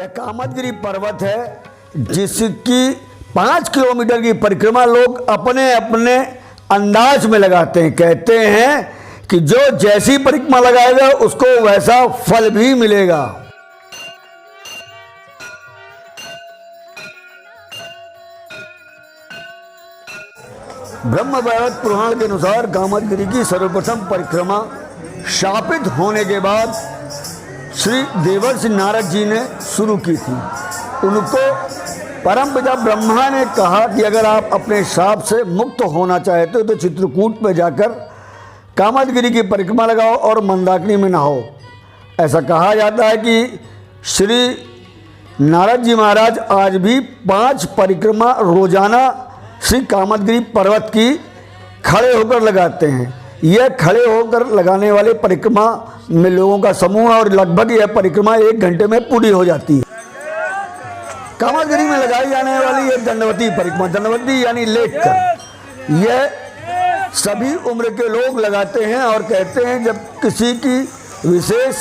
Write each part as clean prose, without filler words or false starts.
यह कामदगिरी पर्वत है जिसकी 5 किलोमीटर की परिक्रमा लोग अपने अपने अंदाज में लगाते हैं। कहते हैं कि जो जैसी परिक्रमा लगाएगा उसको वैसा फल भी मिलेगा। ब्रह्म वैवर्त पुराण के अनुसार कामदगिरी की सर्वप्रथम परिक्रमा शापित होने के बाद श्री देवर्षि नारद जी ने शुरू की थी। उनको परमपिता ब्रह्मा ने कहा कि अगर आप अपने शाप से मुक्त होना चाहते हो तो चित्रकूट में जाकर कामदगिरी की परिक्रमा लगाओ और मंदाकिनी में नहाओ। ऐसा कहा जाता है कि श्री नारद जी महाराज आज भी 5 परिक्रमा रोजाना श्री कामदगिरी पर्वत की खड़े होकर लगाते हैं। यह खड़े होकर लगाने वाले परिक्रमा में लोगों का समूह है और लगभग यह परिक्रमा 1 घंटे में पूरी हो जाती है। कामदगिरी में लगाई जाने वाली यह दंडवती परिक्रमा, दंडवती यानी लेट कर, यह सभी उम्र के लोग लगाते हैं और कहते हैं जब किसी की विशेष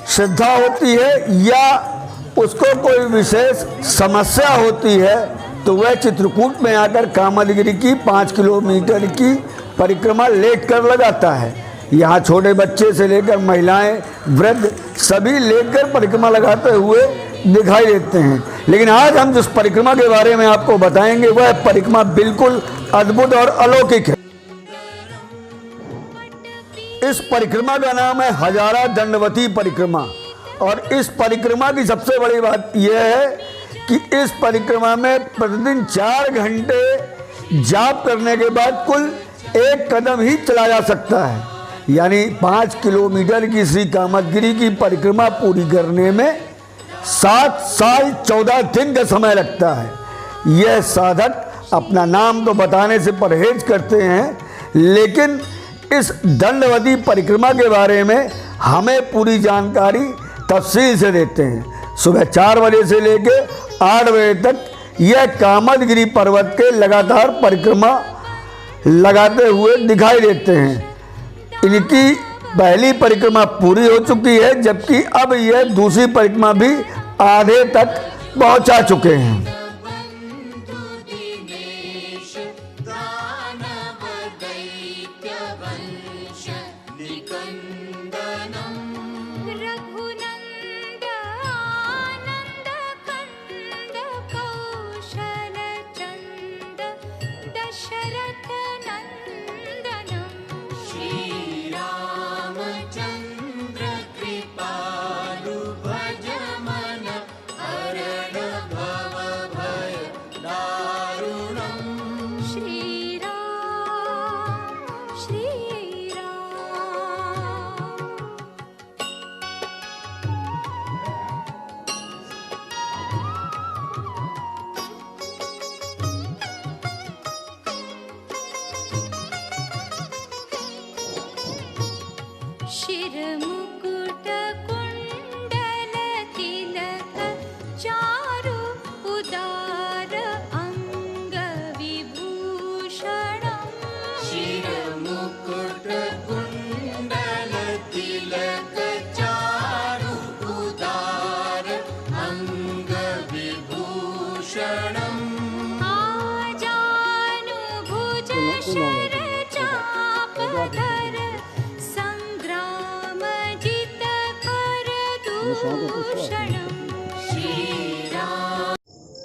श्रद्धा होती है या उसको कोई विशेष समस्या होती है तो वह चित्रकूट में आकर कामदगिरी की 5 किलोमीटर की परिक्रमा लेट कर लगाता है। यहाँ छोटे बच्चे से लेकर महिलाएं, वृद्ध सभी लेकर परिक्रमा लगाते हुए दिखाई देते हैं। लेकिन आज हम जिस परिक्रमा के बारे में आपको बताएंगे वह परिक्रमा बिल्कुल अद्भुत और अलौकिक है। इस परिक्रमा का नाम है हजारा दंडवती परिक्रमा और इस परिक्रमा की सबसे बड़ी बात यह है कि इस परिक्रमा में प्रतिदिन 4 घंटे जाप करने के बाद कुल 1 कदम ही चला जा सकता है। यानी 5 किलोमीटर की श्री कामदगिरी की परिक्रमा पूरी करने में 7 साल 14 दिन का समय लगता है। यह साधक अपना नाम तो बताने से परहेज करते हैं, लेकिन इस दंडवती परिक्रमा के बारे में हमें पूरी जानकारी तफसील से देते हैं। सुबह 4 बजे से लेकर 8 बजे तक यह कामदगिरी पर्वत के लगातार परिक्रमा लगाते हुए दिखाई देते हैं। इनकी पहली परिक्रमा पूरी हो चुकी है, जबकि अब यह दूसरी परिक्रमा भी आधे तक पहुंचा चुके हैं। शिरमुकुट कुंडल तिलक चारु उदार अंग विभूषणम्। शिरमुकुट कुंडल तिलक चारु उदार अंग विभूषणम्। आजानुभुज शर चापधर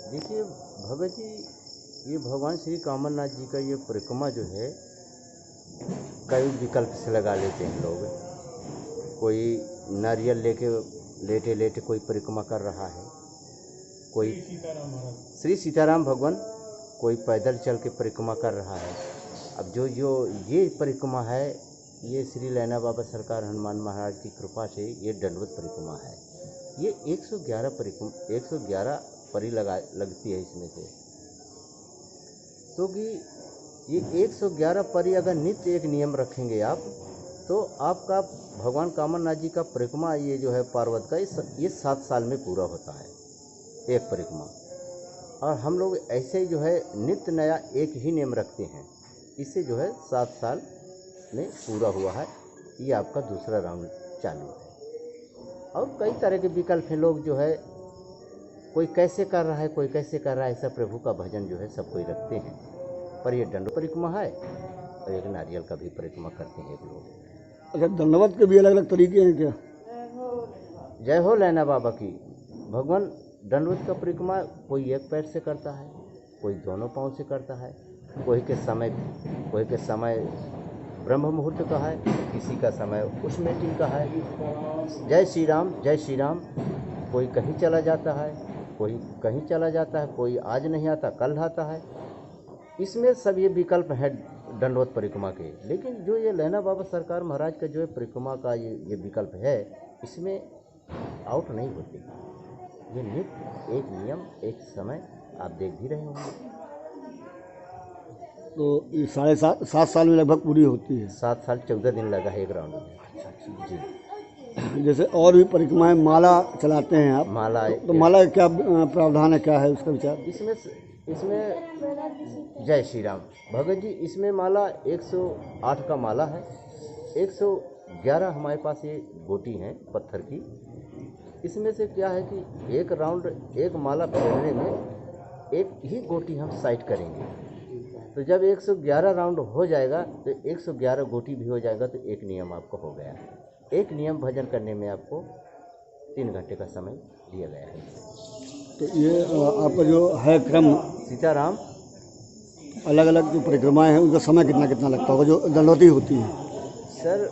देखिए भव्य जी, ये भगवान श्री कामरनाथ जी का ये परिक्रमा जो है कई विकल्प से लगा लेते हैं लोग। कोई नारियल लेके लेटे लेटे कोई परिक्रमा कर रहा है, कोई श्री सीताराम भगवान कोई पैदल चल के परिक्रमा कर रहा है। अब जो ये परिक्रमा है ये श्री लैना बाबा सरकार हनुमान महाराज की कृपा से ये दंडवत परिक्रमा है। ये 111 परी लगती है इसमें से। तो कि ये 111 परी अगर नित्य एक नियम रखेंगे आप तो आपका भगवान कामरनाथ जी का परिक्रमा ये जो है पार्वत का ये 7 साल में पूरा होता है एक परिक्रमा। और हम लोग ऐसे ही जो है नित्य नया एक ही नियम रखते हैं, इससे जो है 7 साल में पूरा हुआ है। ये आपका दूसरा राउंड चालू है। और कई तरह के विकल्प हैं। लोग जो है कोई कैसे कर रहा है, कोई कैसे कर रहा है, ऐसा प्रभु का भजन जो है सब कोई रखते हैं। पर ये दंड परिक्रमा है और एक नारियल का भी परिक्रमा करते हैं एक लोग। अच्छा, दंडवत के भी अलग अलग तरीके हैं क्या? जय हो लैना बाबा की। भगवान दंडवत का परिक्रमा कोई एक पैर से करता है, कोई दोनों पाँव से करता है, कोई के समय ब्रह्म मुहूर्त का है, किसी का समय उस मीटिंग का है। जय श्री राम, जय श्री राम। कोई कहीं चला जाता है, कोई कहीं चला जाता है, कोई आज नहीं आता कल आता है। इसमें सब ये विकल्प है दंडवत परिक्रमा के। लेकिन जो ये लहना बाबा सरकार महाराज का जो है परिक्रमा का ये विकल्प है, इसमें आउट नहीं होते। ये नित्य एक नियम एक समय आप देख भी रहे होंगे। तो ये 7.5 साल में लगभग पूरी होती है। 7 साल 14 दिन लगा है एक राउंड में। जी। जैसे और भी परिक्रमाएं माला चलाते हैं आप, माला, तो माला का क्या प्रावधान है, क्या है उसका विचार? इसमें जय श्री राम भगत जी, इसमें माला 108 का माला है। 111 हमारे पास ये गोटी हैं पत्थर की। इसमें से क्या है कि एक राउंड एक माला फेरने में एक ही गोटी हम साइड करेंगे। तो जब 111 राउंड हो जाएगा तो 111 गोटी भी हो जाएगा, तो एक नियम आपको हो गया। एक नियम भजन करने में आपको 3 घंटे का समय दिया गया है। तो ये आपका जो है क्रम, सीताराम, अलग अलग जो परिक्रमाएं हैं उनका समय कितना कितना लगता होगा जो दंडवती होती है? सर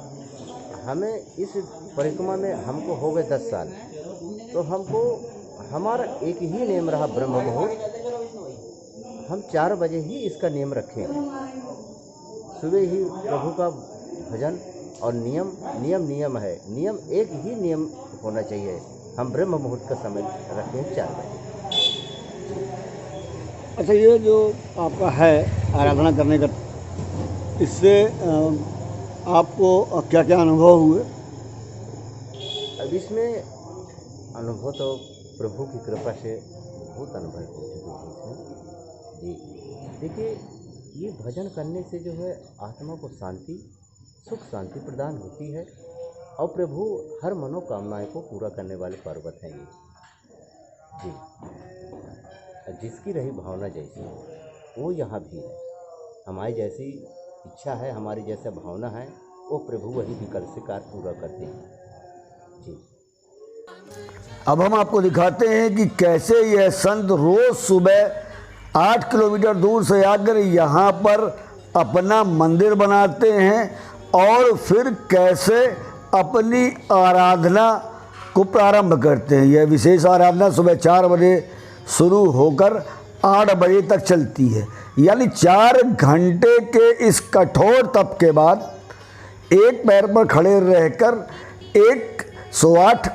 हमें इस परिक्रमा में हमको हो गए 10 साल। तो हमको हमारा एक ही नियम रहा ब्रह्म मुहूर्त। हम 4 बजे ही इसका नियम रखें। सुबह ही प्रभु का भजन और नियम है। नियम एक ही नियम होना चाहिए। हम ब्रह्म मुहूर्त का समय रखें 4 बजे। अच्छा, ये जो आपका है आराधना करने का, इससे आपको क्या क्या अनुभव हुए? अब इसमें अनुभव तो प्रभु की कृपा से बहुत अनुभव हो चुके हैं इसमें जी। देखिए, ये भजन करने से जो है आत्मा को शांति, सुख शांति प्रदान होती है और प्रभु हर मनोकामनाएं को पूरा करने वाले पर्वत हैं ये जी। जिसकी रही भावना जैसी वो यहाँ भी है। हमारी जैसी इच्छा है, हमारी जैसा भावना है, वो प्रभु वही विकल्प से कार्य पूरा करते हैं जी। अब हम आपको दिखाते हैं कि कैसे यह संत रोज सुबह 8 किलोमीटर दूर से आकर यहाँ पर अपना मंदिर बनाते हैं और फिर कैसे अपनी आराधना को प्रारंभ करते हैं। यह विशेष आराधना सुबह 4 बजे शुरू होकर 8 बजे तक चलती है, यानी 4 घंटे के इस कठोर तप के बाद एक पैर पर खड़े रहकर 108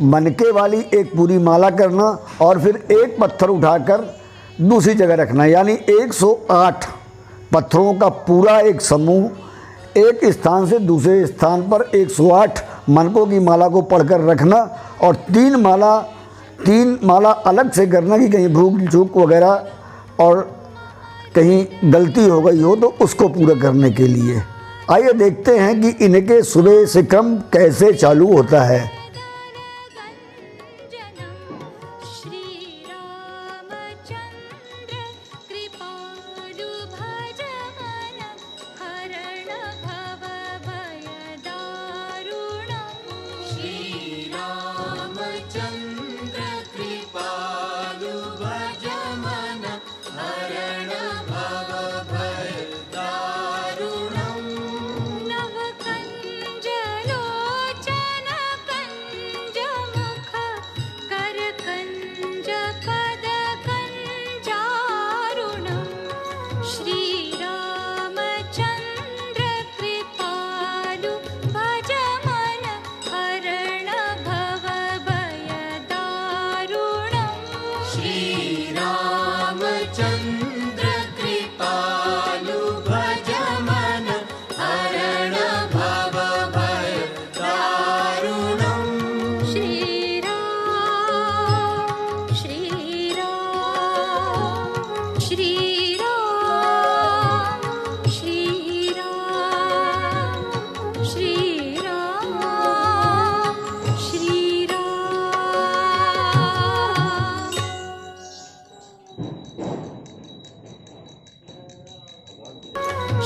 मनके वाली एक पूरी माला करना और फिर एक पत्थर उठाकर दूसरी जगह रखना, यानी 108 पत्थरों का पूरा एक समूह एक स्थान से दूसरे स्थान पर 108 मनकों की माला को पढ़कर रखना और 3 माला अलग से करना कि कहीं भूख चूक वगैरह और कहीं गलती हो गई हो तो उसको पूरा करने के लिए। आइए देखते हैं कि इनके सुबह से क्रम कैसे चालू होता है। नवकंजलोचन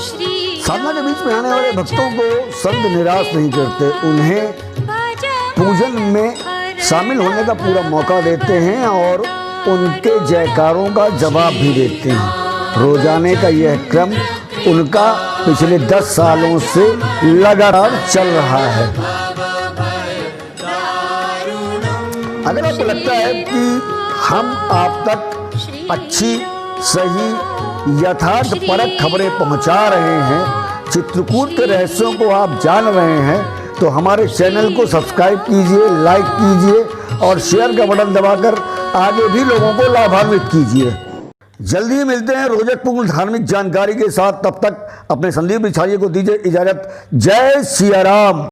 साधना के बीच में आने वाले भक्तों को संत निराश नहीं करते, उन्हें पूजन में शामिल होने का पूरा मौका देते हैं और उनके जयकारों का जवाब भी देते हैं। रोजाने का यह क्रम उनका पिछले 10 सालों से लगातार चल रहा है। अगर आपको लगता है कि हम आप तक अच्छी, सही, यथार्थ परक खबरें पहुंचा रहे हैं, चित्रकूट के रहस्यों को आप जान रहे हैं, तो हमारे चैनल को सब्सक्राइब कीजिए, लाइक कीजिए और शेयर का बटन दबाकर आगे भी लोगों को लाभान्वित कीजिए। जल्दी ही मिलते हैं रोचकपूर्ण धार्मिक जानकारी के साथ। तब तक अपने संदीप बिछाइए को दीजिए इजाजत। जय सिया राम।